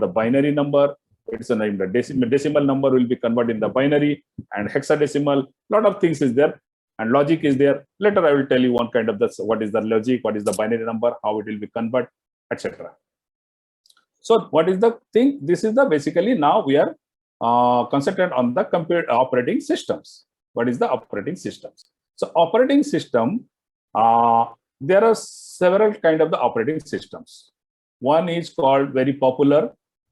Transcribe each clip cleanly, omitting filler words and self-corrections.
the binary number. It's a name. The decimal number will be converted in the binary and hexadecimal. Lot of things is there, and logic is there. Later I will tell you one kind of this, what is the logic, what is the binary number, how it will be converted, etc. So what is the thing? This is the basically now we are concentrated on the computer operating systems. What is the operating systems? So operating system, there are several kind of the operating systems. One is called very popular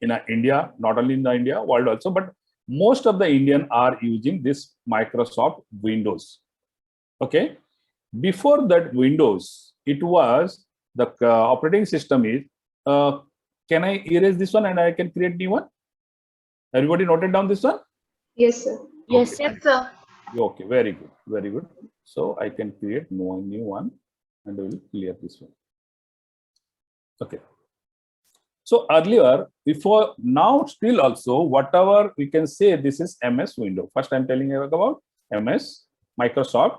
in India, not only in India, world also, but most of the Indian are using this Microsoft Windows. Okay. Before that Windows, it was the operating system is, can I erase this one and I can create new one? Everybody noted down this one? Yes, sir. Yes, Okay. yes, sir. Okay, very good, very good. So I can create new one and I will clear this one. Okay. So earlier, before, now still also, whatever we can say, this is MS Windows. First I'm telling you about MS Microsoft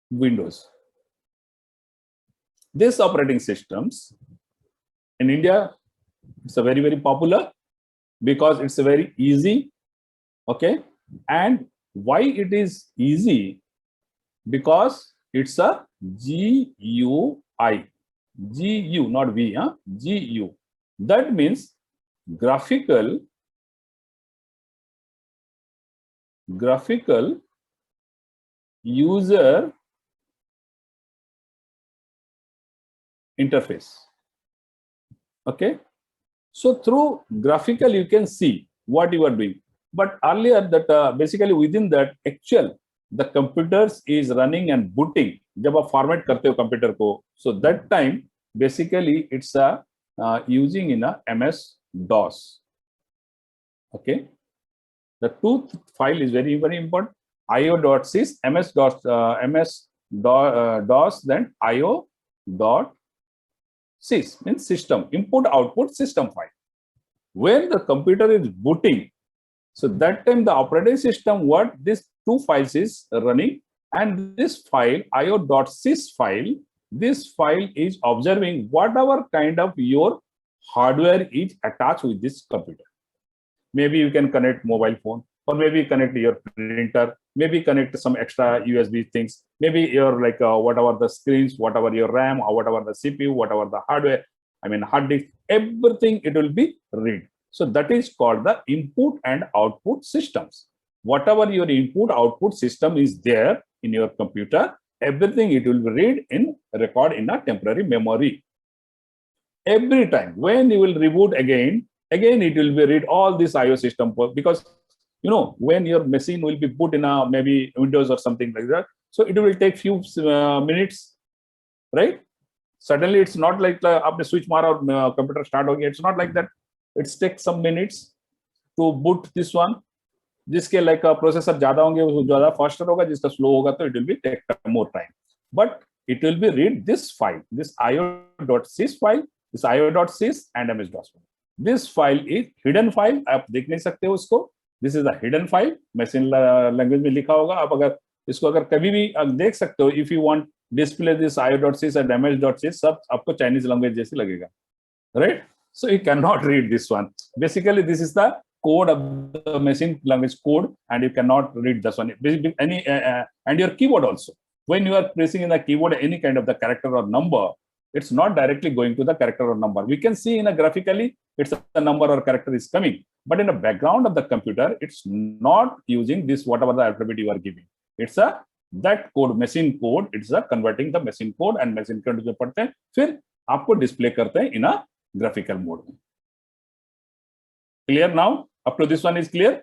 Windows. This operating systems in India, it's a very, very popular because it's a very easy. Okay. And why it is easy? Because it's a GUI. GU, not V, huh? GU. That means graphical user interface. Okay. So through graphical, you can see what you are doing. But earlier that basically within that actual, the computers is running and booting. जब आप format करते हो computer को, so that time basically it's a using in a MS DOS. Okay. The two file is very, very important. io.sys, MS-DOS, then io.sys means system, input, output, system file. When the computer is booting, so that time the operating system, what these two files is running, and this file, io.sys file, this file is observing whatever kind of your hardware is attached with this computer. Maybe you can connect mobile phone, or maybe connect your printer, maybe connect some extra USB things, maybe your like whatever the screens, whatever your RAM, or whatever the CPU, whatever the hardware, I mean hard disk, everything it will be read. So that is called the input and output systems. Whatever your input output system is there in your computer, everything it will be read in record in a temporary memory. Every time when you will reboot again it will be read all this IO system, because you know when your machine will be put in a maybe Windows or something like that, so it will take few minutes, right? Suddenly it's not like आपने switch मारा और computer start हो गया. It's not like that. It takes some minutes to boot this one. जिसके like processor ज़्यादा होंगे वो ज़्यादा faster होगा, जिसका slow होगा तो it will be take more time. But it will be read this file, this io.sys file, this io.sys and MS-DOS file. This file is hidden file. आप देख नहीं सकते हो उसको. This is a hidden file. machine language में लिखा होगा. आप अगर इसको अगर कभी भी देख सकते हो, if you want display this io.sys and ms.sys, सब आपको Chinese language जैसे लगेगा, right? So you cannot read this one. Basically, this is the code of the machine language code, and you cannot read this one. Any and your keyboard also. When you are pressing in the keyboard any kind of the character or number, it's not directly going to the character or number. We can see in a graphically, it's a number or character is coming, but in the background of the computer, it's not using this whatever the alphabet you are giving. It's a that code, machine code. It's a converting the machine code, and machine code जो पढ़ते हैं फिर आपको display करते हैं in a graphical mode. Clear now? Up to this one is clear.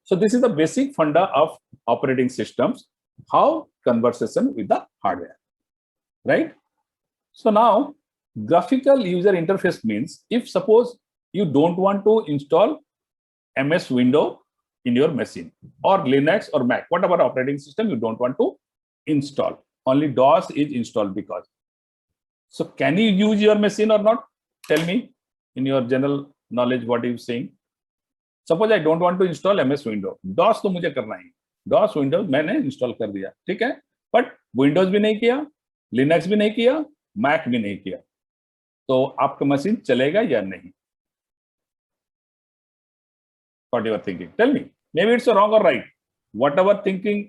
So this is the basic funda of operating systems. How conversation with the hardware, right? So now graphical user interface means if suppose you don't want to install MS Windows in your machine, or Linux or Mac, whatever operating system you don't want to install, only DOS is installed because. So can you use your machine or not? Tell me in your general knowledge what you saying. Suppose I don't want to install MS Windows, DOS तो मुझे करना ही, DOS Windows मैंने install कर दिया, ठीक है, but Windows भी नहीं किया, Linux भी नहीं किया, Mac भी नहीं किया. तो आपका मशीन चलेगा या नहीं? What you are thinking? Tell me. Maybe it's wrong or right. Whatever thinking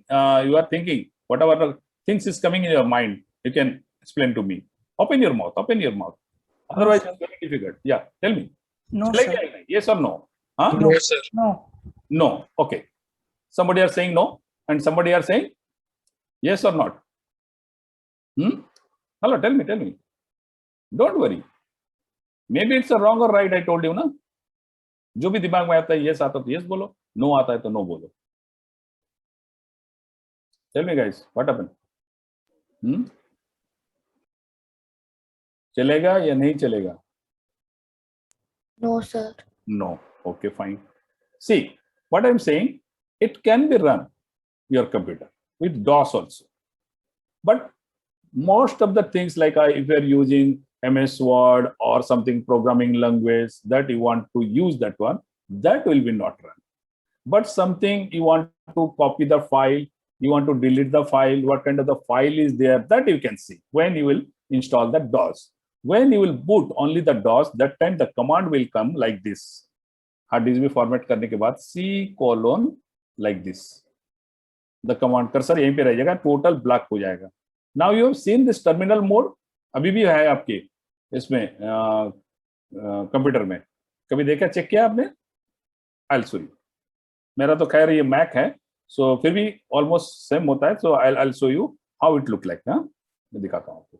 you are thinking, whatever things is coming in your mind, you can explain to me. Open your mouth. Open your mouth. Otherwise, it's very difficult. Yeah. Tell me. No, चलेगा sir. या नहीं? Yes or no? Huh? No, sir. No. No. Okay. Somebody are saying no, and somebody are saying yes or not. Hello. Tell me. Tell me. Don't worry. Maybe it's a wrong or right. I told you ना. जो भी दिमाग में आता है yes आता है तो यस बोलो, नो आता है तो नो बोलो. Tell me guys, what happened? चलेगा या नहीं चलेगा? No, sir. No. Okay, fine. See, what I'm saying, it can be run your computer with DOS also, but most of the things like if you're using MS Word or something programming language that you want to use that one, that will be not run. But something you want to copy the file, you want to delete the file, what kind of the file is there, that you can see when you will install the DOS. When you will boot only the DOS, that time the command will come like this. Hard disk में format करने के बाद C:, like this. The command cursor यहीं पे रह जाएगा, total black हो जाएगा. Now you have seen this terminal mode, अभी भी है आपके इसमें कंप्यूटर में. कभी देखा, चेक किया आपने? I'll show you. मेरा तो खैर ये मैक है, सो फिर भी ऑलमोस्ट सेम होता है. सो I'll show you how it look like. मैं दिखाता हूँ आपको.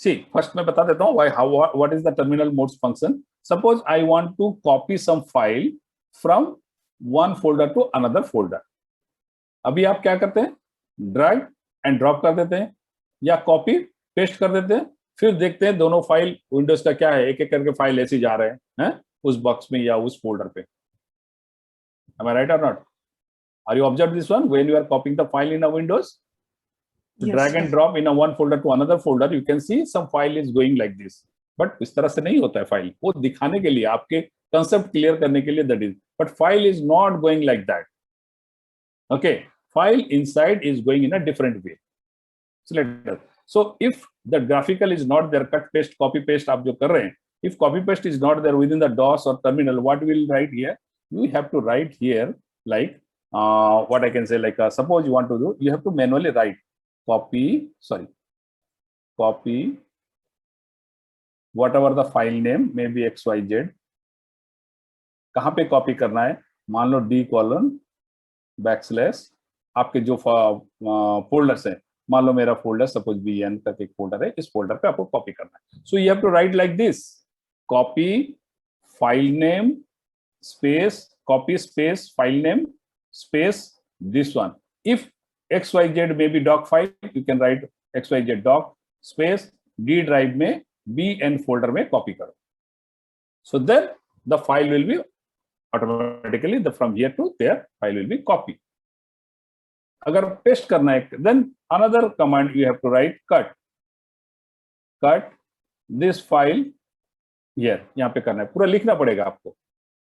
See, first मैं बता देता हूँ what is the terminal modes function. Suppose I want to copy some file from one folder to another folder. अभी आप क्या करते हैं? ड्रैग एंड ड्रॉप कर देते हैं या कॉपी पेस्ट कर देते हैं, फिर देखते हैं दोनों फाइल विंडोज का क्या है, एक एक करके फाइल ऐसे जा रहे हैं उस बॉक्स में या उस फोल्डर पे. Am I right or not? Are you observed this one when you are copying the file in a Windows? Yes, Drag and drop in a one folder to another folder, you can see some file is going like this. But इस तरह से नहीं होता है file, वो दिखाने के लिए, आपके कंसेप्ट क्लियर करने के लिए, that is. But file is not going like that. Okay, file inside is going in a different way. So if the graphical is not there, cut paste copy paste आप जो कर रहे हैं, if copy paste is not there within the DOS or terminal, what we will write here? You have to write here like what I can say, like suppose you want to do, you have to manually write copy whatever the file name, maybe XYZ. कहाँ पे copy करना है? मान लो D:\\, आपके जो folders हैं, मान लो मेरा फोल्डर सपोज BN तक एक फोल्डर है, इस फोल्डर पे आपको कॉपी करना है. So you have to write like this, copy file name space copy space file name space this one. If XYZ may be doc file, you can write XYZ doc space D drive में BN folder में copy करो. So then the file will be automatically from here to there file will be copied. अगर paste करना है, then another command you have to write cut this file here. यहाँ पे करना है, पूरा लिखना पड़ेगा आपको,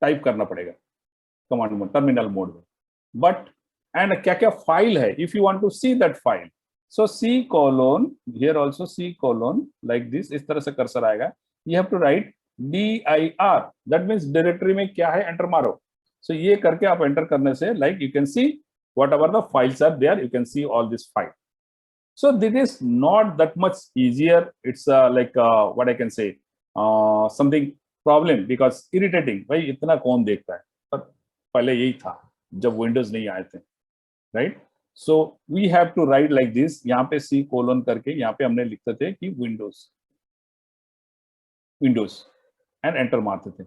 टाइप करना पड़ेगा कमांड मोड, टर्मिनल मोड में. बट एंड क्या क्या फाइल है, if you want to see that file, so C:, here also C:, like this, इस तरह से कर्सर आएगा. you have to write dir, that means directory में क्या है, एंटर मारो. सो ये करके आप एंटर करने से like you can see whatever the files are there, you can see all this file. So this is not that much easier. It's like what I can say, something problem because irritating. भाई इतना कौन देखता है, पर पहले यही था जब विंडोज नहीं आए थे, right. So we have to write like this. यहाँ पे C:, करके यहाँ पे हमने लिखते थे कि विंडोज एंड एंटर मारते थे,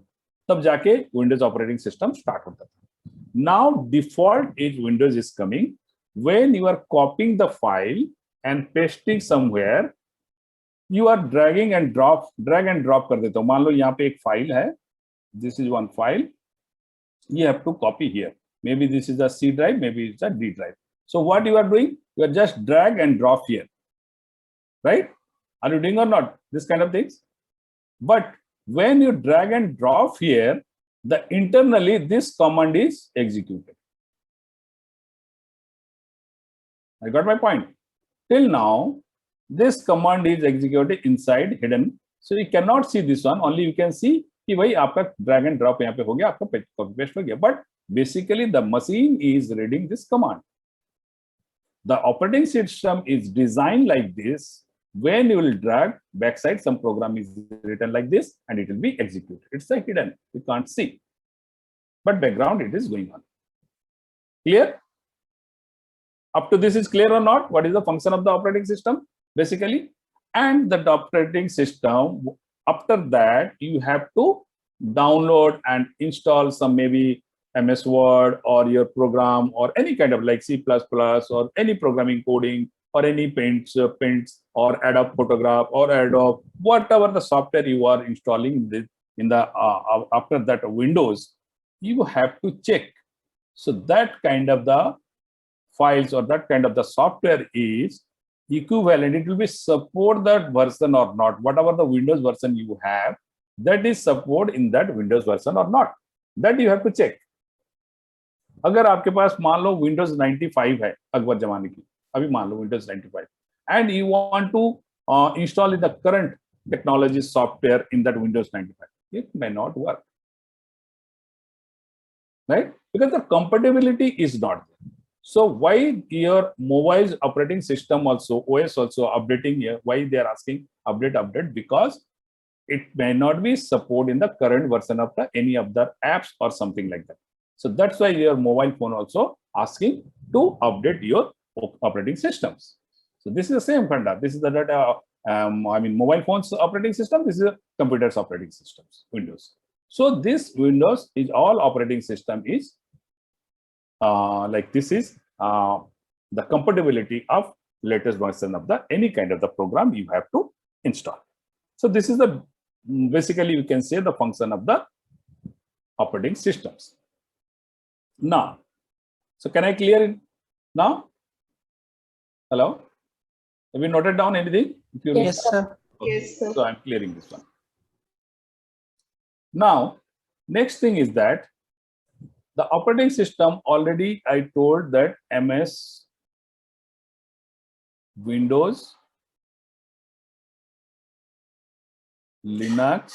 तब जाके विंडोज ऑपरेटिंग सिस्टम स्टार्ट होता था. Now default is Windows is coming. When you are copying the file and pasting somewhere, you are drag and drop कर देते हो. मान लो यहाँ पे एक फाइल है, this is one file, you have to copy here. Maybe this is a C drive, maybe it's a D drive. So what you are doing? You are just drag and drop here, right? Are you doing or not this kind of things? But when you drag and drop here, the internally this command is executed. I got my point. Till now, this command is executed inside hidden. So you cannot see this one, only you can see कि भाई आपका drag and drop यहाँ पे हो गया, आपका copy paste हो गया. But basically the machine is reading this command. The operating system is designed like this. When you will drag backside, some program is written like this and it will be executed. It's a hidden, you can't see. But background it is going on. Clear? Up to this is clear or not? What is the function of the operating system basically? And the operating system, after that you have to download and install some maybe MS Word or your program or any kind of like C++ or any programming coding or any paints or Adobe Photograph or Adobe, whatever the software you are installing in the after that Windows, you have to check. So that kind of the files or that kind of the software is equivalent. It will be support that version or not. Whatever the Windows version you have, that is support in that Windows version or not. That you have to check. अगर आपके पास मान लो Windows 95 है अकबर जमाने की, अभी मान लो Windows 95 and you want to install in the current technology software in that Windows 95, it may not work, right? Because the compatibility is not there. So why your mobile operating system also, OS also updating here, why they are asking update? Because it may not be support in the current version of the any of the apps or something like that. So that's why your mobile phone also asking to update your operating systems. So this is the same conduct. This is the mobile phones operating system. This is a computer's operating systems, Windows. So this Windows is all operating system is like this is the compatibility of latest version of the any kind of the program you have to install. So this is the basically you can say the function of the operating systems. Now, so can I clear it now? Hello? Have you noted down anything? If you Yes, sir. Okay. Yes, sir. So I'm clearing this one. Now, next thing is that the operating system already I told that MS, Windows, Linux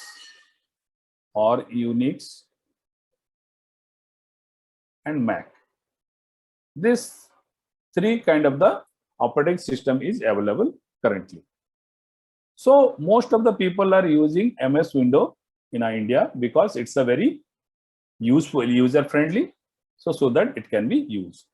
or Unix and Mac. This three kind of the operating system is available currently. So most of the people are using MS Windows in India because it's a very useful, user friendly, so that it can be used.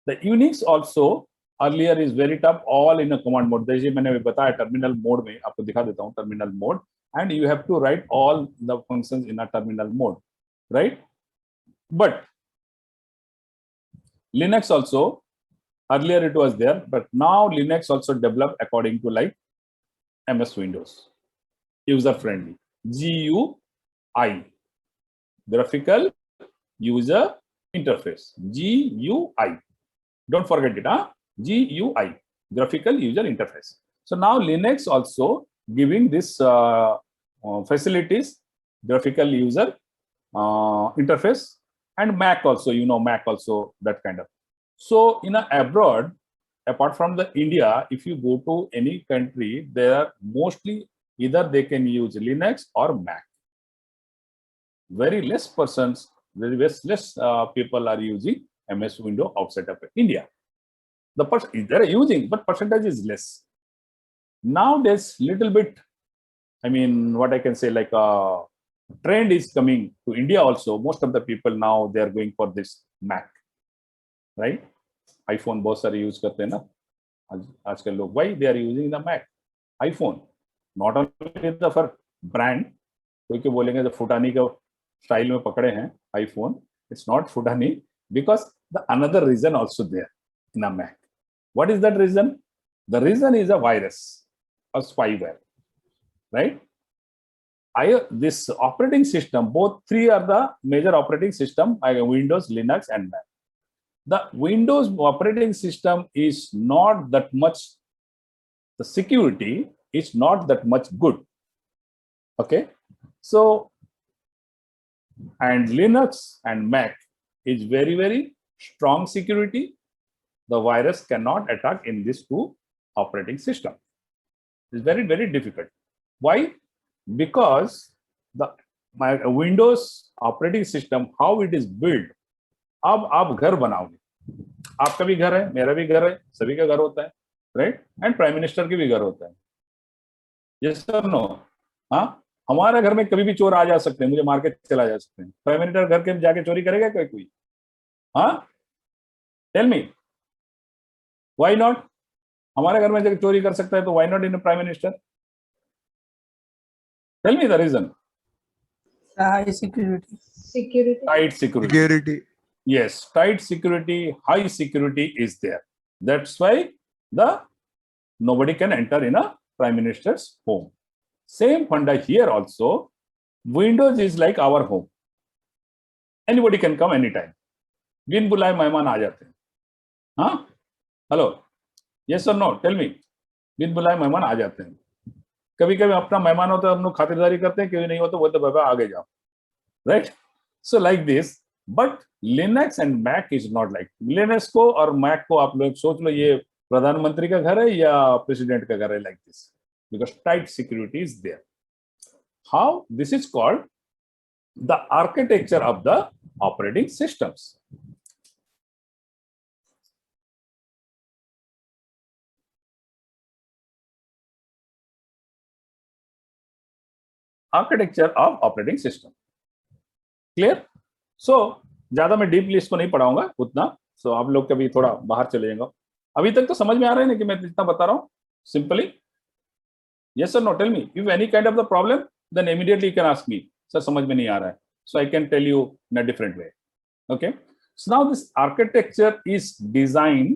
The Unix also earlier is very tough, all in a command mode. जैसे मैंने बताया terminal mode में आपको दिखा देता हूँ terminal mode, and you have to write all the functions in a terminal mode, right? But Linux also earlier it was there, but now Linux also developed according to like MS Windows, user friendly, GUI, graphical user interface, GUI. Don't forget it, GUI, graphical user interface. So now Linux also giving this facilities, graphical user interface, and Mac also, Mac also that kind of. So in abroad, apart from the India, if you go to any country, they are mostly either they can use Linux or Mac. Very less persons, very less people are using MS Windows outside of India. The person they are using, but percentage is less. Nowadays, little bit, what I can say, like a trend is coming to India also. Most of the people now they are going for this Mac, right? iPhone बहुत सारे use करते हैं ना आजकल लोग. Why they are using the Mac, iPhone? Not only the for brand. कोई के बोलेंगे तो फुटानी का स्टाइल में पकड़े हैं iPhone. It's not Phutani because the another reason also there in a Mac. What is that reason? The reason is a virus or spyware, right? This operating system, both three are the major operating system, Windows, Linux, and Mac. The Windows operating system is not that much, the security is not that much good. Okay. So, and Linux and Mac is very, very strong security. The virus cannot attack in these two operating systems. It's very, very difficult. Why? Because my Windows operating system, how it is built, अब आप घर बनाओगे, आपका भी घर है, मेरा भी घर है, सभी का घर होता है, राइट? एंड प्राइम मिनिस्टर की भी घर होता है. Yes sir no? हाँ, हमारे घर में कभी भी चोर आ जा सकते हैं, मुझे मार के चला जा सकते हैं. प्राइम मिनिस्टर घर के जाके चोरी करेगा क्या कोई? हाँ, टेल मी, व्हाई नॉट? हमारे घर में जाके चोरी कर सकता है तो why not in prime minister? Tell me the reason. High security. Security. Tight security. Security. Yes, tight security, high security is there. That's why nobody can enter in a prime minister's home. Same funda here also. Windows is like our home. Anybody can come anytime. बिन बुलाए मेहमान आ जाते हैं. हाँ, hello, yes और no? Tell me. बिन बुलाए मेहमान आ जाते हैं. कभी कभी अपना मेहमान होता है, हम लोग खातिरदारी करते हैं, कभी नहीं होता वो तो बाबा आगे जाओ, right? So like this. But Linux and Mac is not like. Linux को और मैक को आप लोग सोच लो ये प्रधानमंत्री का घर है या प्रेसिडेंट का घर है, like this, because tight security is there. How? This is called the architecture of the operating systems. Architecture of operating system. Clear? So ज्यादा मैं डीपली इसको नहीं पढ़ाऊंगा उतना. सो आप लोग कभी थोड़ा बाहर चले जाएंगे. अभी तक तो समझ में आ रहा है ना कि मैं जितना बता रहा हूं simply? Yes sir no? Tell me. If any kind of the problem then immediately you can ask me, sir समझ में नहीं आ रहा है, so I can tell you in a different way. Okay, so now this architecture is design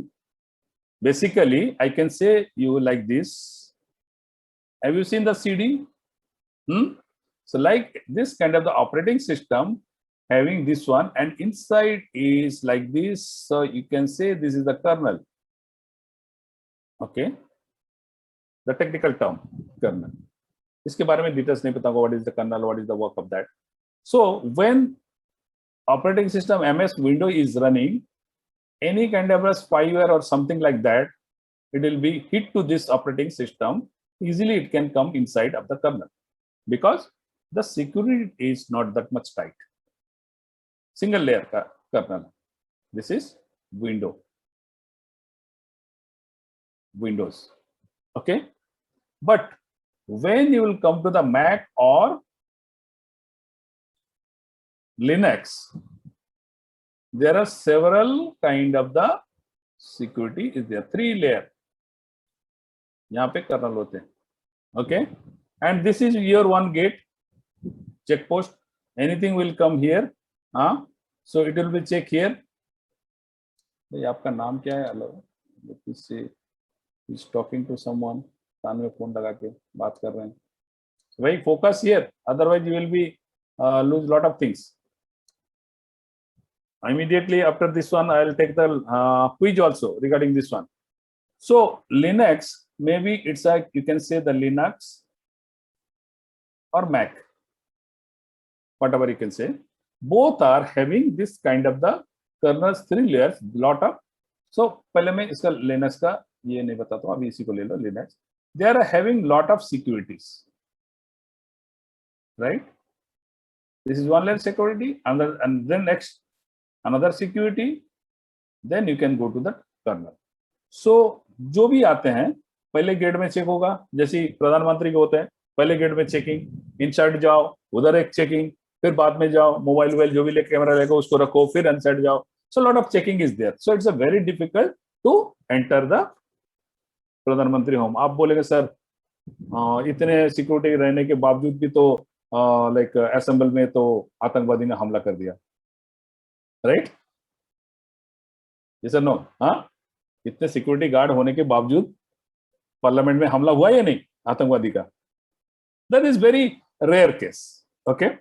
basically, I can say you like this. Have you seen the CD? So like this kind of the operating system having this one, and inside is like this. So you can say this is the kernel. Okay, the technical term kernel. इसके बारे में details नहीं पता होगा. What is the kernel? What is the work of that? So when operating system MS Windows is running, any kind of a spyware or something like that, it will be hit to this operating system. Easily it can come inside of the kernel because the security is not that much tight. Single layer kernel. This is Windows. Okay, but when you will come to the Mac or Linux, there are several kind of the security is there. 3 layer यहाँ पे kernel होते हैं. Okay, and this is your one gate checkpost. Anything will come here. So it will be check here. भाई आपका नाम क्या है? Hello, he's talking to someone. कान में फोन लगा के बात कर रहे हैं. भाई focus here, otherwise you will be lose lot of things. Immediately after this one, I will take the quiz also regarding this one. So Linux, maybe it's like you can say the Linux or Mac, whatever you can say. Both are having this kind of the kernels, 3 layers, lot of. So पहले मैं इसका Linux का ये नहीं बताता हूँ, अभी इसी को ले लो Linux. They are having lot of securities, right? This is one layer security, and then next another security. Then you can go to the kernel. So जो भी आते हैं पहले गेट में चेक होगा, जैसे प्रधानमंत्री के होते हैं पहले गेट में चेकिंग, इनसाइड जाओ उधर एक चेकिंग, फिर बाद में जाओ मोबाइल जो भी ले कैमरा लेगा उसको रखो, फिर अनसाइड जाओ. So lot of checking is there. So it's a very difficult to enter the प्रधानमंत्री होम. आप बोलेंगे सर इतने सिक्योरिटी रहने के बावजूद भी तो लाइक असेंबल में तो आतंकवादी ने हमला कर दिया, राइट? Sir no? हाँ, इतने सिक्योरिटी गार्ड होने के बावजूद पार्लियामेंट में हमला हुआ या नहीं आतंकवादी का? That is very rare case. Okay,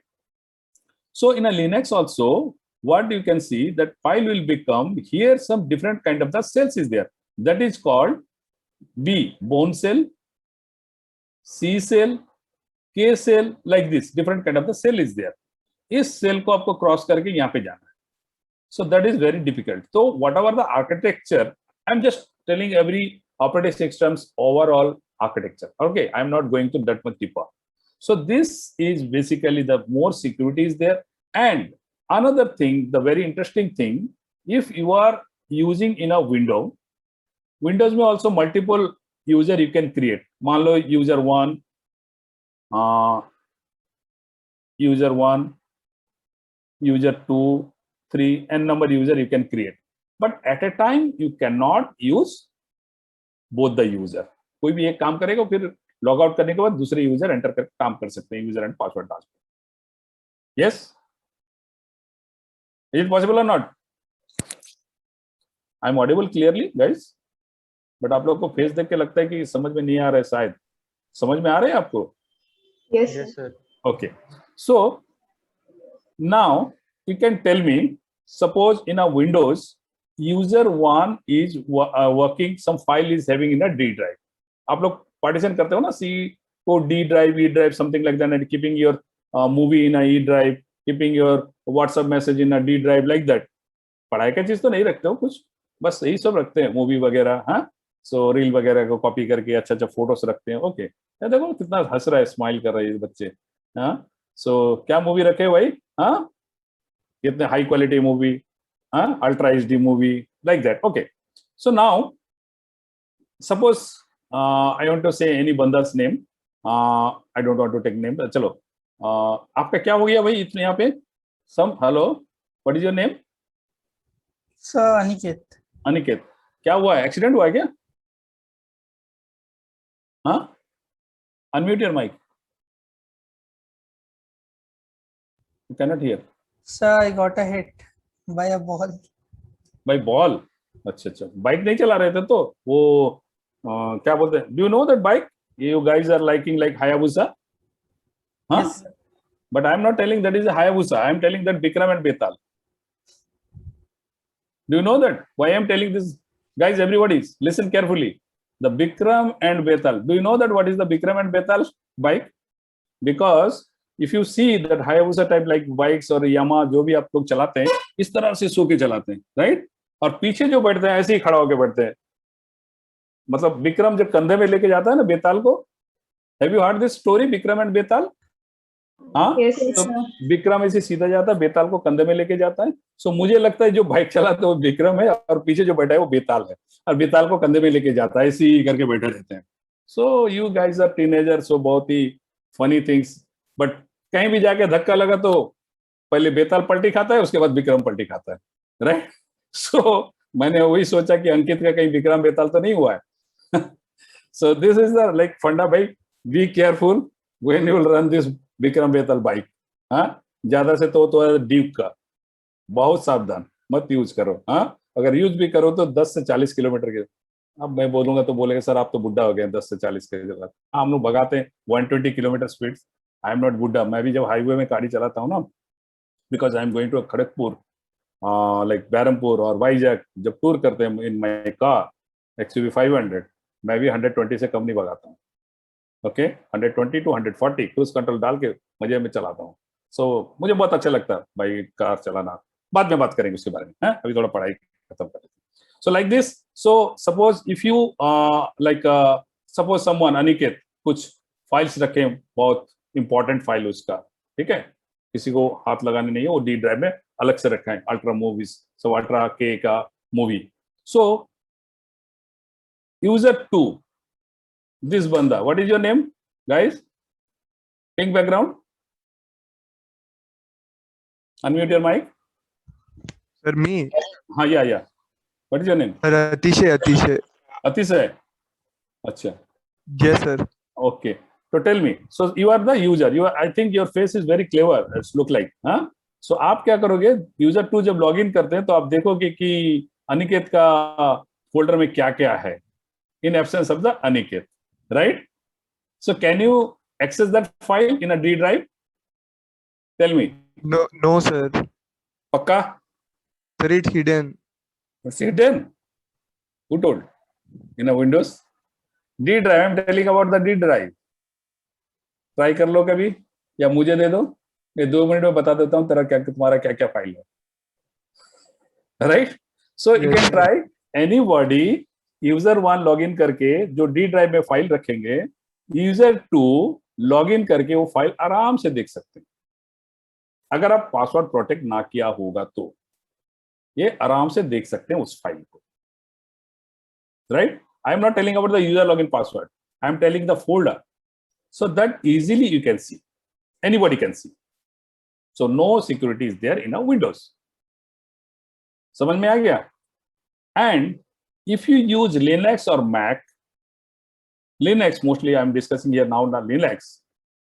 so in a Linux also, what you can see that file will become here some different kind of the cells is there. That is called B bone cell, C cell, K cell like this, different kind of the cell is there. इस cell को आपको cross करके यहाँ पे जाना है. So that is very difficult. So whatever the architecture, I'm just telling every operating system's overall architecture. Okay, I'm not going to that much deeper. So this is basically the more security is there. And another thing, the very interesting thing, if you are using in a window, Windows may also multiple user you can create. मान लो user 1, user 1, user 2, 3, n number user you can create. But at a time you cannot use both the user. कोई भी एक काम करेगा फिर log out करने के बाद दूसरे यूजर एंटर करके काम कर सकते हैं user and password transfer. Yes, is it possible और not? I am audible clearly guys? But आप लोग को फेस देख के लगता है कि समझ में नहीं आ रहा है. शायद समझ में आ रहे हैं आपको? Yes, sir. Okay, so now you can tell me, suppose in a Windows user 1 is working, some file is having in a D drive. आप लोग partition करते हो ना, C को D drive, E drive, something like that, and keeping your movie in a E drive, keeping your WhatsApp message in a D drive, like that. पढ़ाई का चीज तो नहीं रखते हो कुछ, बस यही सब रखते हैं, मूवी वगैरह. हाँ, सो रील वगैरह को कॉपी करके अच्छा अच्छा फोटोस रखते हैं. ओके, देखो कितना हंस रहा है, स्माइल कर रहे हैं बच्चे. हाँ, सो क्या मूवी रखे भाई? हाँ, कितने हाई क्वालिटी मूवी, हाँ, ultra HD movie, like that. Okay, so now suppose I want to say any बंदास name, I don't want to take name. चलो, आपका क्या हो गया भाई इतने यहाँ पे? Some, hello, what is your name? Sir Aniket. Aniket, क्या हुआ है? एक्सीडेंट हुआ है क्या? हाँ, unmute your mic. You can not hear. Sir, I got a hit by a ball. भाई बॉल? अच्छा अच्छा, बाइक नहीं चला रहे थे तो वो क्या बोलते हैं, do you know that bike you guys are liking like Hayabusa? हाँ, Yes, sir. But I am not telling that is Hayabusa, I am telling that Vikram and Betal. Do you know that? Why I am telling this, guys? Everybody, listen carefully. The Bikram and Betal. Do you know that what is the Bikram and Betal bike? Because if you see that Hayabusa type like bikes or Yamaha, जो भी आप लोग चलाते हैं, इस तरह से सो के चलाते हैं, right? और पीछे जो बैठते हैं ऐसे ही खड़ा होके बैठते हैं. मतलब विक्रम जब कंधे में लेके जाता है ना बेताल को. Have you heard this story, Bikram and Betal? हाँ, Yes, तो sir. विक्रम ऐसे सीधा जाता है, बेताल को कंधे में लेके जाता है. सो मुझे लगता है जो बाइक चलाता है वो विक्रम है और पीछे जो बैठा है वो बेताल है, और बेताल को कंधे में लेके जाता है, ऐसे ही करके बैठे रहते हैं. So you guys are teenager, so बहुत ही फनी थिंग्स. बट कहीं भी जाके धक्का लगा तो पहले बेताल पलटी खाता है, उसके बाद विक्रम पलटी खाता है, राइट? सो मैंने वही सोचा कि अंकित का कहीं विक्रम बेताल तो नहीं हुआ है. So this is the like फंडा भाई, be careful when you will run this Vikram Betal bike. हाँ, ज्यादा से तो डीप का बहुत सावधान, मत यूज करो. हाँ, अगर यूज भी करो तो 10 से 40 किलोमीटर के. अब मैं बोलूंगा तो बोलेगा सर आप तो बुढ़ा हो गए 10 से 40 के जगह. हम लोग भगाते हैं 120 kilometre speed. I am not बुढ़ा. मैं भी जब हाईवे में गाड़ी चलाता हूँ ना, because I am going to Kharagpur, like Berhampur और वाईजैक, जब टूर करते हैं इन माई कार XUV 500, मैं भी 120 से कम नहीं भगाता हूँ. ओके, 120 to 140 क्रूज कंट्रोल डाल के मजे में चलाता हूँ. सो मुझे बहुत अच्छा लगता है भाई कार चलाना. बाद में बात करेंगे उसके बारे में, है अभी थोड़ा पढ़ाई खत्म करें. सो like this, so suppose if you like suppose someone Aniket कुछ फाइल्स रखे, बहुत इंपॉर्टेंट फाइल उसका, ठीक है, किसी को हाथ लगाने नहीं है, वो डी ड्राइव में अलग से रखा है, अल्ट्रा मूवीज, सो अल्ट्रा के का movie. So user 2, this banda, what is your name guys? Pink background, unmute your mic. Sir, me. हाँ, yeah, what is your name? Sir, Atishay. Atishay. अच्छा, Yes, sir. okay, so tell me, so you are the user, I think your face is very clever, it's look like, हाँ. So आप क्या करोगे, user 2 जब log in करते हैं तो आप देखोगे कि अनिकेत का फोल्डर में क्या क्या है, in absence of the Aniket, right? So can you access that file in a D drive? Tell me. No, sir. Pakka? Sir, it's hidden. It's hidden. Who told? In a Windows? D drive, I'm telling about the D drive. Try कर लो कभी, या मुझे दे दो, मैं 2 minute में बता देता हूँ तेरा क्या तुम्हारा क्या क्या फाइल है, right. So you Yes, can sir. Try anybody, user 1 log in करके जो डी ड्राइव में फाइल रखेंगे, यूजर 2 लॉग इन करके वो फाइल आराम से देख सकते हैं. अगर आप पासवर्ड प्रोटेक्ट ना किया होगा तो ये आराम से देख सकते हैं उस फाइल को, right. I am not telling about the user login password, I am telling the folder, so that easily you can see, anybody can see. So no security is there in a Windows. समझ में आ गया. And if you use Linux or Mac, Linux mostly I am discussing here now, the Linux.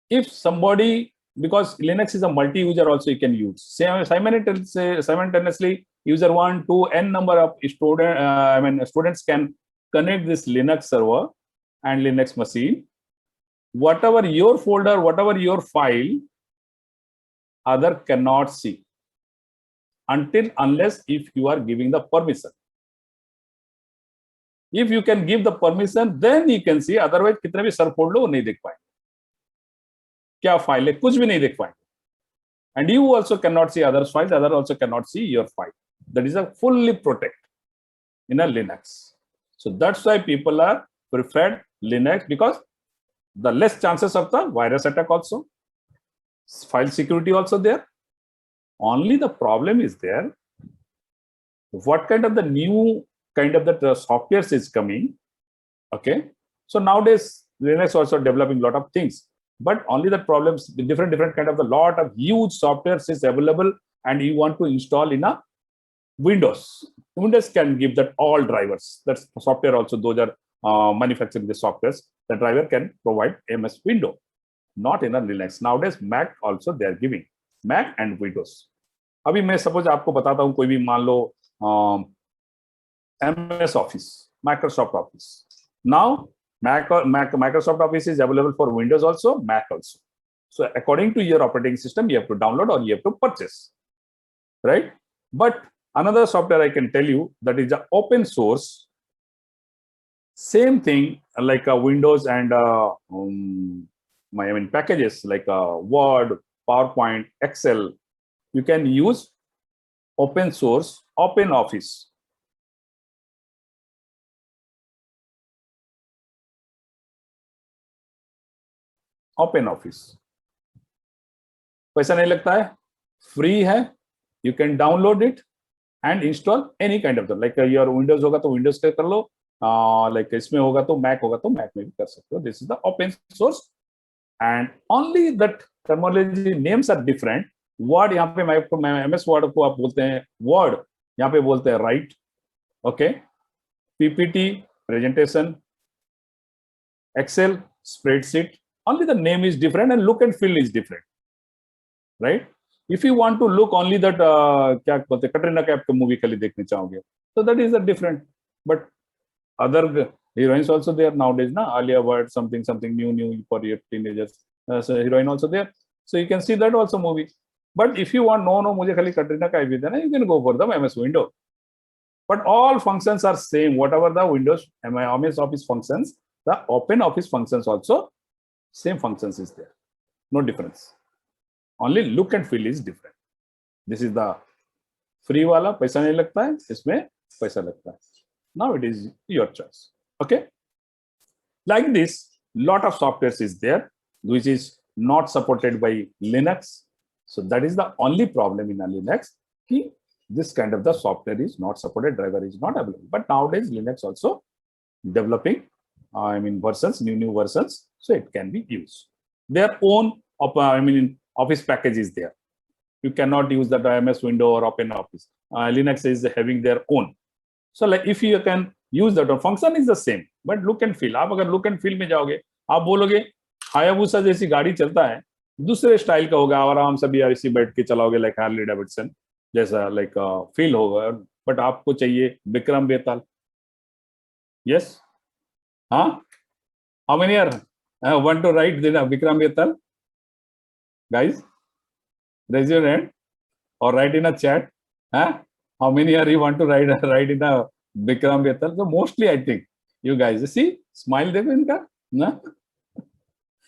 If somebody, because Linux is a multi-user also you can use. Simultaneously, user 1, 2, n number of students can connect this Linux server and Linux machine. Whatever your folder, whatever your file, other cannot see unless if you are giving the permission. If you can give the permission, then you can see. Otherwise, कितने भी sir फोड़ लो वो नहीं देख पाएंगे क्या file है, कुछ भी नहीं देख पाएंगे. And you also cannot see others' files. Others also cannot see your file. That is a fully protect in a Linux. So that's why people are preferred Linux, because the less chances of the virus attack also, file security also there. Only the problem is there, what kind of the new kind of the software is coming. Okay, so nowadays Linux also developing lot of things, but only the problems, different kind of the lot of huge software is available, and you want to install in a Windows can give that all drivers. That's software also, those are manufacturing the softwares, the driver can provide MS Window, not in a Linux. Nowadays Mac also they are giving, Mac and Windows. अभी मैं suppose आपको बताता हूँ, कोई भी मान लो MS Office, Microsoft Office. Now Microsoft Office is available for Windows also, Mac also. So according to your operating system, you have to download or you have to purchase, right? But another software I can tell you, that is the open source. Same thing like Windows and packages like Word, PowerPoint, Excel. You can use open source, Open Office. Open Office. पैसा नहीं लगता है, free है. You can download it and install any kind of like your Windows होगा तो Windows का कर लो, like इसमें होगा तो Mac होगा तो Mac में भी कर सकते हो. This is the open source, and only that terminology names are different. Word यहाँ पे MS Word को आप बोलते हैं Word, यहाँ पे बोलते हैं Write. Okay, PPT presentation, Excel spreadsheet. Only the name is different and look and feel is different, right? If you want to look only that क्या बोलते हैं कटरीना कैफ के मूवी खाली देखने चाहोगे, so that is a different. But other heroines also there nowadays na, Alia Bhatt, something new for your teenagers, so heroine also there, so you can see that also movie. But if you want no मुझे खाली कटरीना कैफ भी देना, you can go for the MS Windows. But all functions are same. Whatever the Windows MS Office functions, the Open Office functions also same functions is there. No difference. Only look and feel is different. This is the free वाला, पैसा नहीं लगता है, इसमें पैसा लगता है. Now it is your choice. Okay. Like this, lot of softwares is there which is not supported by Linux. So that is the only problem in a Linux. This kind of the software is not supported, driver is not available. But nowadays Linux also developing versions, new versions, so it can be used. Their own Office package is there. You cannot use the MS Window or Open Office. Linux is having their own. So like if you can use that, function is the same, but look and feel. आप अगर look and feel में जाओगे, आप बोलोगे Hayabusa जैसी गाड़ी चलता है, दूसरे स्टाइल का होगा, आराम से भी ऐसी बैठ के चलाओगे, लाइक हार्ली डेविडसन जैसा लाइक फील होगा. बट आपको चाहिए विक्रम बेताल. यस, हाँ, how many are want to write Vikram Betal? Guys, raise your hand or write in a chat. Huh? How many are you want to write in a Vikram Betal? So mostly I think you guys, see, smile देखो इनका ना.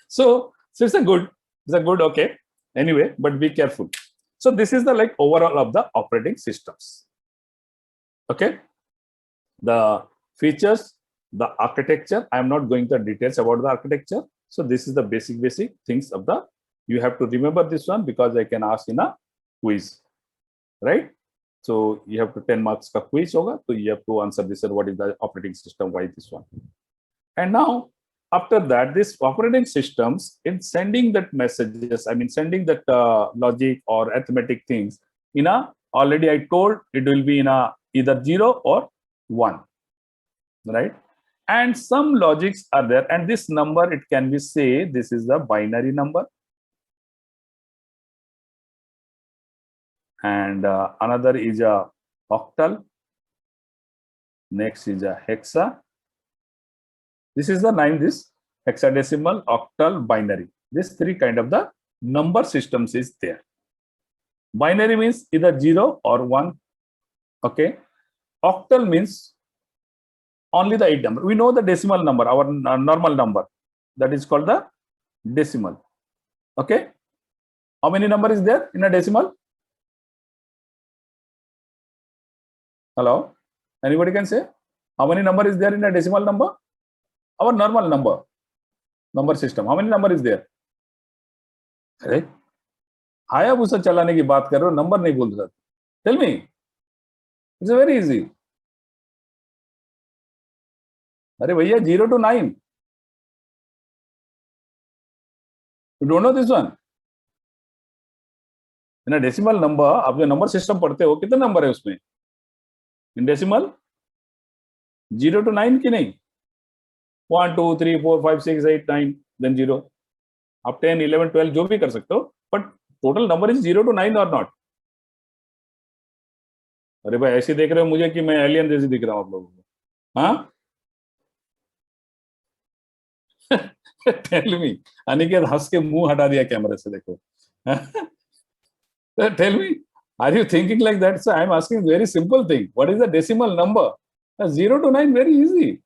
So So it's a good, okay. Anyway, but be careful. So this is the like overall of the operating systems. Okay. The features, the architecture. I am not going to details about the architecture. So this is the basic things of the, you have to remember this one because I can ask in a quiz, right? So you have to 10 marks ka quiz hoga. So you have to answer this, what is the operating system, why this one. And now after that, this operating systems in sending that messages, I mean, sending that logic or arithmetic things in a, already I told it will be in a either 0 or 1, right? And some logics are there, and this number, it can be say this is the binary number, and another is a octal, next is a hexa. This is the name, this hexadecimal, octal, binary. This three kind of the number systems is there. Binary means either 0 or 1. Okay. Octal means only the 8 number. We know the decimal number, our normal number. That is called the decimal. Okay. How many number is there in a decimal? Hello? Anybody can say? How many number is there in a decimal number? Our normal number system. How many number is there? अरे Hayabusa चलाने की बात कर रहे हो, number नहीं बोल रहा. Tell me. It's very easy. अरे भैया 0 to 9. You don't know this one? In a decimal number, आप जो नंबर सिस्टम पढ़ते हो, कितने नंबर है उसमें? In decimal 0 to 9 की नहीं. 1, 2, 3, 4, 5, 6, 8, 9, then 0. आप 10, 11, 12 जो भी कर सकते हो, but total number is 0 to 9 or not? अरे भाई ऐसे देख रहे हो मुझे कि मैं एलियन जैसे दिख रहा हूँ आप लोगों को? हाँ? Tell me. अनिकेत हंस के मुंह हटा दिया कैमरे से, देखो. Tell me, are you thinking like that? So I am asking very simple thing. What is the decimal number? 0 to 9, very easy.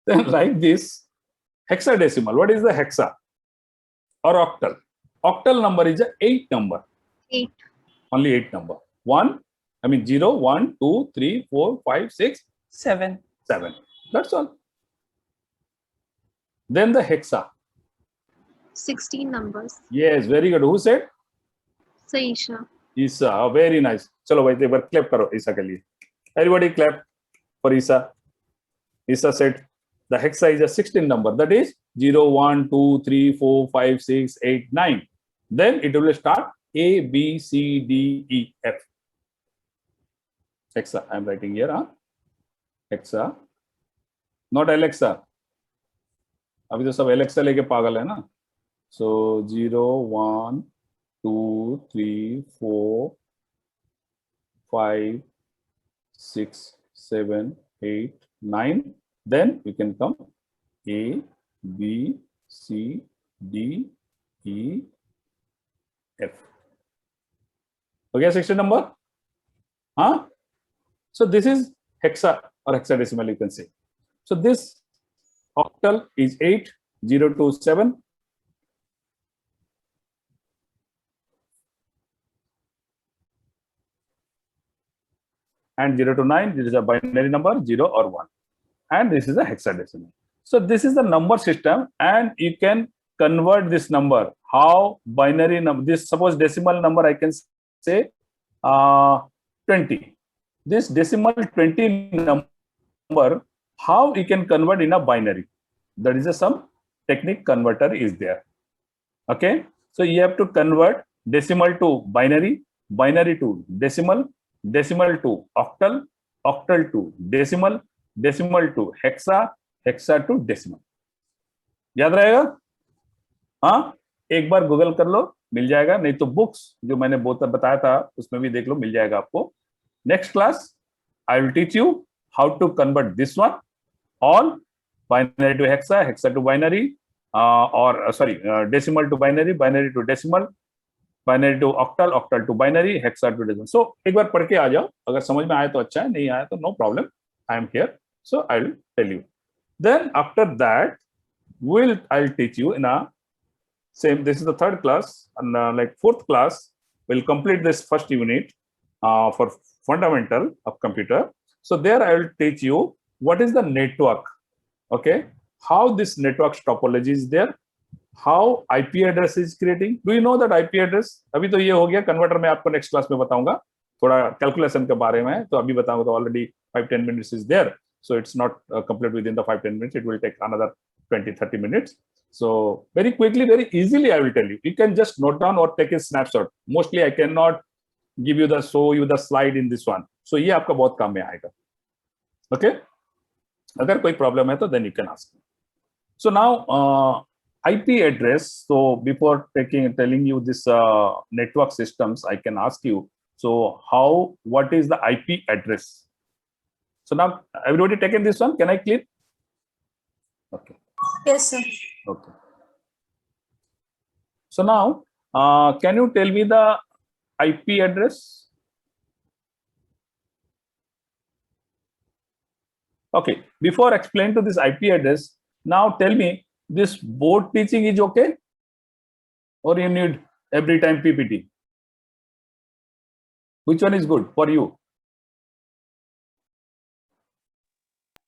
Then like this, hexadecimal. What is the hexa or octal? Octal number is a 8 number. 8. Only 8 number. 0, 1, 2, 3, 4, 5, 6, 7. 7. That's all. Then the hexa. 16 numbers. Yes, very good. Who said? Saisha. Isa. Very nice. चलो भाई एक बार clap करो ईसा के लिए. Everybody clap for Isa. Isa said the hexa is a 16 number. That is 0, 1, 2, 3, 4, 5, 6, 8, 9. Then it will start A, B, C, D, E, F. Hexa. I am writing here. Huh? Hexa. Not Alexa. अभी तो सब Alexa लेके पागल है ना. So 0, 1, 2, 3, 4, 5, 6, 7, 8, 9. Then you can come A, B, C, D, E, F. Okay, 16 number? Huh? So this is hexa or hexadecimal, you can say. So this octal is 8, 0 to 7. And 0 to 9, this is a binary number, 0 or 1. And this is a hexadecimal. So this is the number system, and you can convert this number. How binary number, this suppose decimal number, I can say 20. This decimal 20 number, how you can convert in a binary? That is some technique converter is there. Okay. So you have to convert decimal to binary, binary to decimal, decimal to octal, octal to decimal, decimal to hexa, hexa to decimal. याद रहेगा? हाँ, एक बार Google कर लो, मिल जाएगा. नहीं तो books जो मैंने बताया था उसमें भी देख लो, मिल जाएगा आपको. Next class, I will teach you how to convert this one, all binary to hexa, hexa to binary, decimal to binary, binary to decimal, binary to octal, octal to binary, hexa to decimal. So एक बार पढ़ के आ जाओ. अगर समझ में आया तो अच्छा है, नहीं आया तो no problem. I am here, so I will tell you. Then after that, I'll teach you in a same. This is the third class, and like fourth class, we'll complete this first unit for fundamental of computer. So there I will teach you what is the network. Okay, how this network topology is there, how IP address is creating. Do you know that IP address? अभी तो ये हो गया, converter में आपको next class में बताऊंगा, थोड़ा कैलकुलेशन के बारे में, तो अभी बताऊंगा. तो already 5-10 minutes is there, so it's not complete within the 5-10 minutes. It will take another 20-30 minutes. So very quickly, very easily I will tell you. You can just note down or take a snapshot. Mostly I cannot give you the show you the slide in this one. So ये आपका बहुत काम में आएगा. Okay? अगर कोई problem है तो then you can ask. So now IP address. So before telling you this network systems, I can ask you. So what is the IP address? So now everybody taken this one. Can I clear? Okay. Yes, sir. Okay. So now, can you tell me the IP address? Okay. Before explain to this IP address, now tell me, this board teaching is okay, or you need every time PPT? Which one is good for you?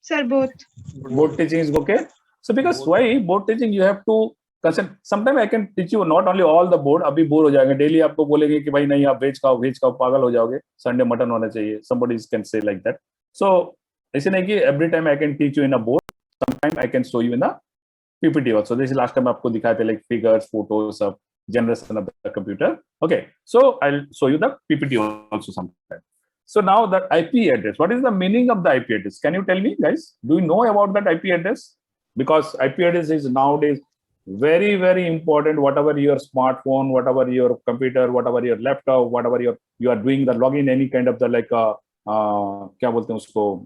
Sir, both. Board teaching is okay. So because why board teaching, you have to consider. Sometimes I can teach you not only all the board. अभी bore हो जाएंगे, daily आपको बोलेंगे कि भाई नहीं आप veg खाओ पागल हो जाओगे, संडे मटन होना चाहिए. Somebody can say like that. So ऐसे नहीं कि every time I can teach you in a board. Sometimes I can show you in a PPT also. This is last time आपको दिखाए थे, like figures, photos of generation of the computer. Okay, so I'll show you the PPT also sometime. So now the IP address. What is the meaning of the IP address? Can you tell me, guys? Do you know about that IP address? Because IP address is nowadays very, very important. Whatever your smartphone, whatever your computer, whatever your laptop, whatever you are doing the login, any kind of the like क्या बोलते हैं उसको,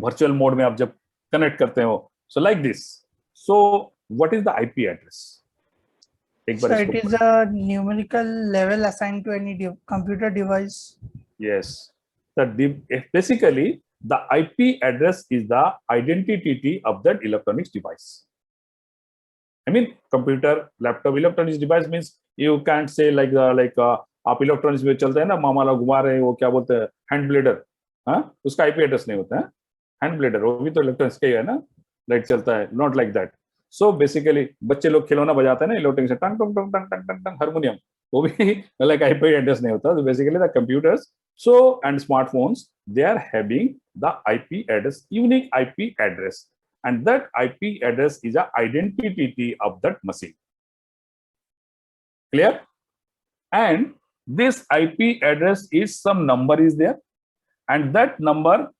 virtual mode में आप जब connect करते हो. So like this. So what is the IP address? So it is a numerical level assigned to any computer device. Yes. Basically, the IP address is the identity of that electronics device. I mean, computer, laptop, electronics device means you can't say like आप electronics में चलते हैं ना, मामा लोग घुमा रहे हैं, वो क्या बोलते हैं, हैंड ब्लेडर, हाँ, उसका आईपी एड्रेस नहीं होता है. हैंड ब्लेडर वो भी तो इलेक्ट्रॉनिक्स का ही है ना, लाइट चलता है, not like that. So basically बच्चे लोग खिलौना बजाते हैं ना इलेक्ट्रॉनिक्स से, टंग टंग टंग टंग टंग टंग टंग, हारमोनियम, वो भी लाइक आईपी एड्रेस नहीं होता. Basically the computers so and smartphones, they are having the IP address, unique IP address, and that IP address is a identity of that machine. Clear? And this IP address is some number is there, and that number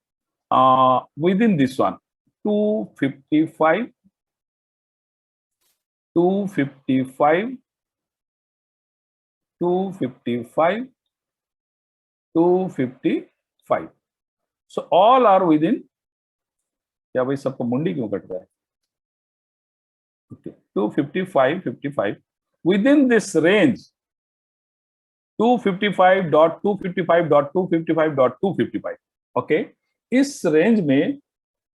within this one 255 255 255 255. So all are within. क्या भाई सबको मुंडी क्यों cut रहा है? Okay, 255 55 within this range 255.255.255.255. Okay, इस range में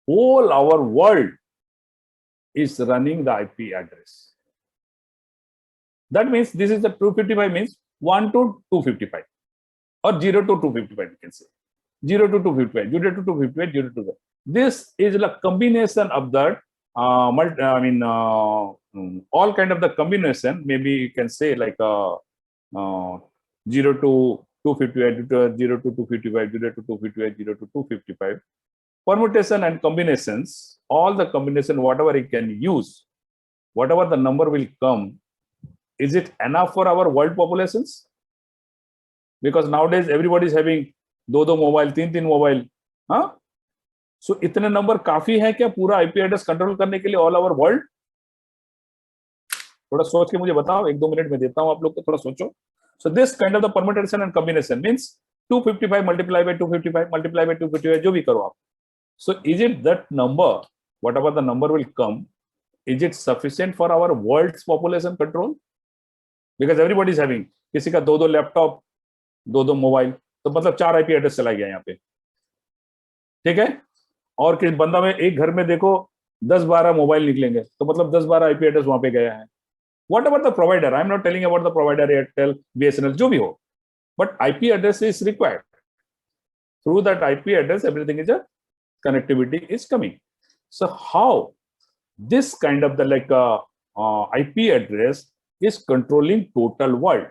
whole our world is running the IP address. That means this is the 255 means 1 to 255. Or 0 to 255, you can say. 0 to 255, 0 to 255, 0 to 2. This is a combination of that, all kind of the combination. Maybe you can say like 0 to 255, 0 to 255, 0 to 255, 0 to 255. Permutation and combinations, all the combination, whatever you can use, whatever the number will come, is it enough for our world populations? Because nowadays everybody is having दो mobile, तीन mobile, हाँ. सो इतने number काफी है क्या पूरा IP address control करने के लिए ऑल ओवर वर्ल्ड? थोड़ा सोच के मुझे बताओ, 1-2 मिनट में देता हूं आप लोग को, थोड़ा सोचो. So this kind of the permutation and combination means 255 multiply by 255 multiply by 255, जो भी करो आप. So is it that number, whatever the number will come, is it sufficient for our world's population control? Because everybody is having, किसी का 2 laptop, 2 mobile, तो मतलब 4 IP address चला गया यहाँ पे. ठीक है. और किस बंदा में एक घर में देखो 10-12 मोबाइल निकलेंगे, तो मतलब 10-12 आईपी एड्रेस वहां पे गया है. What ever the provider, I am not telling about the provider, Airtel, BSNL, जो भी हो, but IP address is required. Through that IP address everything is a connectivity is coming. So how this kind of the IP address is controlling total world?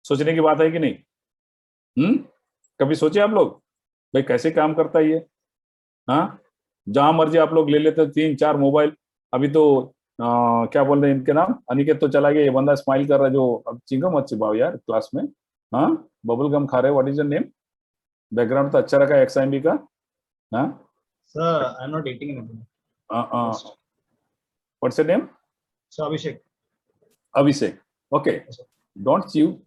सोचने की बात है कि नहीं? कभी सोचे आप लोग भाई कैसे काम करता है ये? हाँ, जहां मर्जी आप लोग ले लेते 3-4 मोबाइल. अभी तो क्या बोल रहे हैं इनके नाम, अनिकेत तो चला गया, ये बंदा स्माइल कर रहा है जो अब चिंगम मत चिबाओ यार क्लास में. हाँ, बबल गम खा रहे, what is your name? Background तो अच्छा रखा है एक्सआईएमबी का. हाँ sir, I am not eating anything. What's your name? Sir, Abhishek. Abhishek. Okay. Don't chew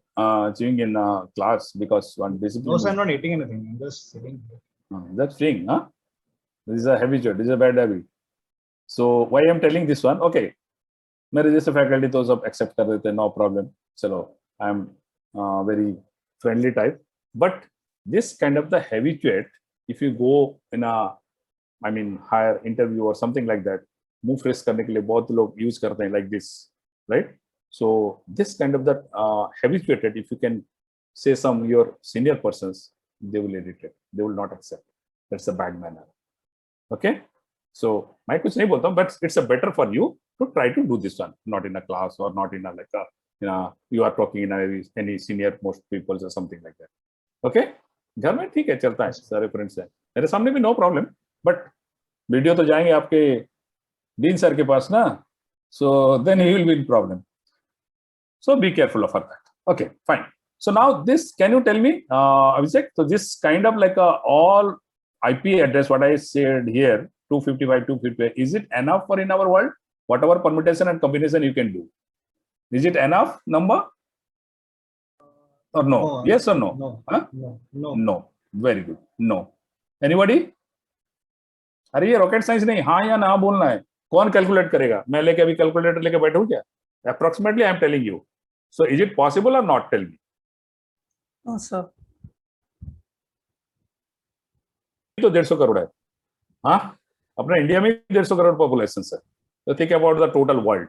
chewing in class because one discipline. No, sir, I'm not eating anything. I'm just sitting here. That's freeing, huh? This is a habitude. This is a bad habit. So why I'm telling this one? Okay. मेरे जैसे faculty तो सब accept कर देते हैं, no problem. चलो, I am very friendly type. But this kind of the habituate, if you go in a, I mean, higher interview or something like that, मुंह fresh करने के लिए बहुत लोग यूज करते हैं like this, right? So this kind of that habituated, if you can say some your senior persons, they will irritate, they will not accept. That's a bad manner. Okay, so मैं कुछ नहीं बोलता हूँ, but it's a better for you to try to do this one, not in a class or not in a like a, you are talking in a any senior most people or something like that. Okay, घर में ठीक है, चलता है, सारे friends हैं मेरे सामने भी, नो प्रॉब्लम. बट वीडियो तो जाएंगे आपके डीन सर के पास ना, so then he will be in problem. So be careful of that. Okay, fine. So now this, can you tell me Abhishek, so this kind of like all IP address what I said here, 255, 255, is it enough for in our world? Whatever permutation and combination you can do, is it enough number or no? Yes or no? No. Huh? No. No. Very good. No. Anybody? अरे ये rocket science नहीं, हाँ या ना बोलना है. कौन calculate करेगा? मैं लेके अभी कैलकुलेटर लेके बैठूं क्या? Approximately I am telling you. So is it possible और not? Tell me. No, sir. तो 150 करोड़ है. हाँ, अपना इंडिया में 150 करोड़ पॉपुलेशन है. तो think about the total world.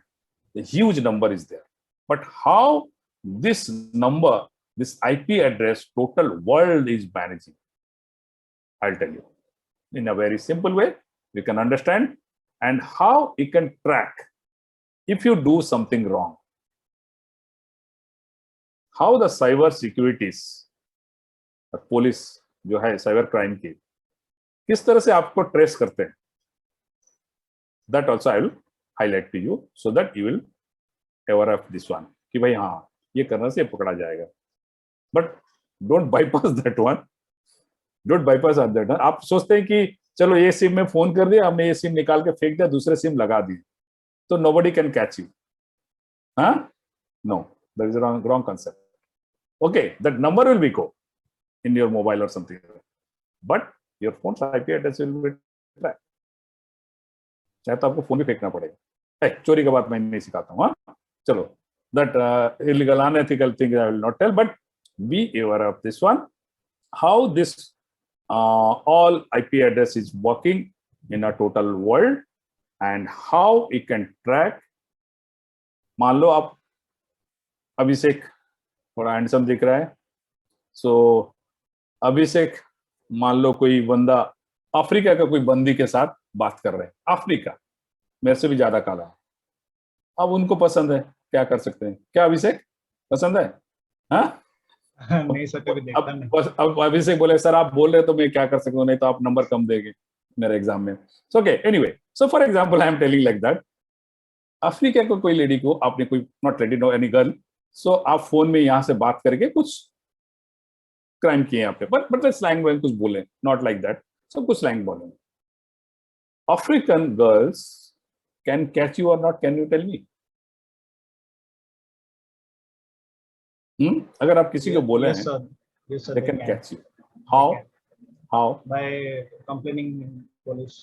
The huge number is there. But how this number, this IP address total world is managing, I'll tell you in a very simple way you can understand, and how you can track if you do something wrong. How the cyber securities police जो है cyber crime की किस तरह से आपको trace करते हैं, that also I will highlight to you so that you will aware of this one कि भाई हाँ ये करने से पकड़ा जाएगा. But don't bypass that one. Don't bypass that one. आप सोचते हैं कि चलो ये सिम में फोन कर दिया, हमने ये सिम निकाल के फेंक दिया, दूसरे सिम लगा दी, तो नोबडी कैन कैच यू. हाँ, no, that is wrong concept. Okay, that number will be go in your mobile और something, but your phone IP address will be track. चाहे तो आपको फोन भी फेंकना पड़ेगा. चोरी का बात मैं नहीं सिखाता हूँ. हाँ, चलो, that illegal unethical thing I will not tell, but be aware of this one, how this all IP address is working in a total world and how it can track. मान लो आप अभिषेक थोड़ा हैंडसम दिख रहा है, सो अभिषेक मान लो कोई बंदा Africa का कोई बंदी के साथ बात कर रहे हैं, अफ्रीका मेरे से भी ज्यादा काला है, अब उनको पसंद है, क्या कर सकते हैं? क्या अभिषेक पसंद है? हाँ, नहीं सर, कभी देखा नहीं. अब अभिषेक बोले सर आप बोल रहे तो मैं क्या कर सकता हूँ, नहीं तो आप नंबर कम देंगे मेरे एग्जाम में. So okay, anyway, so for example I am telling like that, Africa को कोई लेडी को आपने कोई, not lady, no any girl, so आप फोन में यहाँ से बात करके कुछ क्राइम किए यहाँ पे, बट स्लैंग में कुछ बोले, नॉट लाइक दैट, सो कुछ स्लैंग बोले. African girls can catch you और not? Can you tell me? अगर आप किसी को बोले हैं, they can catch you. How? By complaining in police.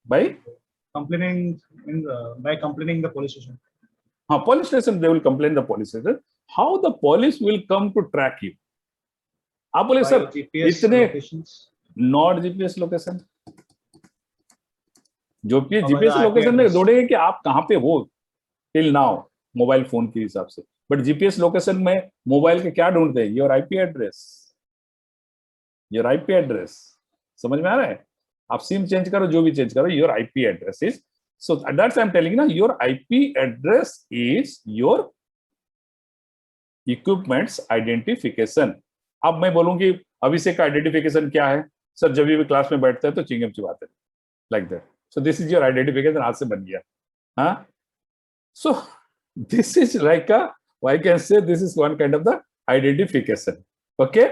By complaining the police station. हाँ, police station, they will complain the police station. How the police will come to track you? आप बोले sir GPS इतने locations. not GPS location, जो भी GPS IP location में address. जोड़ेगा कि आप कहाँ पे हो टिल नाउ मोबाइल फोन के हिसाब से, बट जीपीएस लोकेशन में मोबाइल के क्या ढूंढते हैं? Your IP address, your IP address. समझ में आ रहा है? आप सिम चेंज करो, जो भी चेंज करो, your IP address is, so that's I am telling ना, your IP address is your equipments identification. अब मैं बोलूंगी अभिषेक का आइडेंटिफिकेशन क्या है? सर जब भी क्लास में बैठते हैं तो चिंगम चबाते हैं, like that. So this is your identification, आज से बन गया। हाँ, so this is like a, I can say this is one kind of the identification. Okay,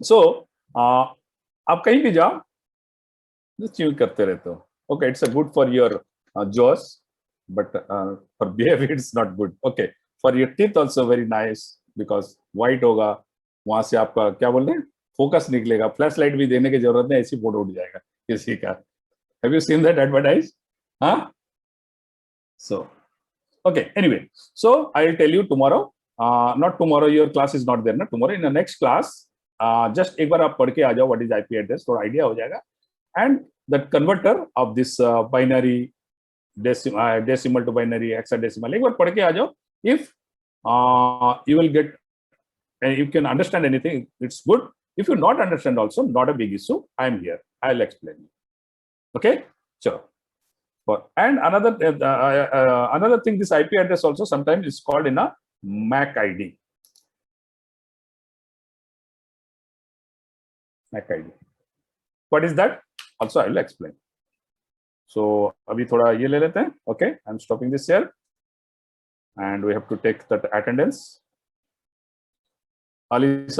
so आप कहीं भी जाओ चिंग करते रहते हो। Okay, it's a good for your jaws, but for behaviour it's not good. Okay, for your teeth also very nice, because white होगा, वहां से आपका क्या बोल रहे हैं, फोकस निकलेगा। फ्लैश लाइट भी देने की जरूरत नहीं, ऐसी फोटो उठ जाएगा किसी का। Have you seen that advertise? हाँ, सो okay, anyway, so I'll tell you tomorrow, not tomorrow, your class is not there na, tomorrow in the next class, just एक बार आप पढ़ के आ जाओ what is IP address, थोड़ा आइडिया हो जाएगा। and the converter of this binary decimal to binary hexadecimal, एक बार पढ़ के आ जाओ। if you will get and you can understand anything, it's good. If you not understand also, not a big issue, I am here, I'll explain you. Okay, sure. And another thing, this IP address also sometimes is called in a MAC ID. MAC ID. What is that? Also, I will explain. So, अभी थोड़ा ये ले लेते हैं. Okay, I'm stopping this here, and we have to take that attendance. Ali sir.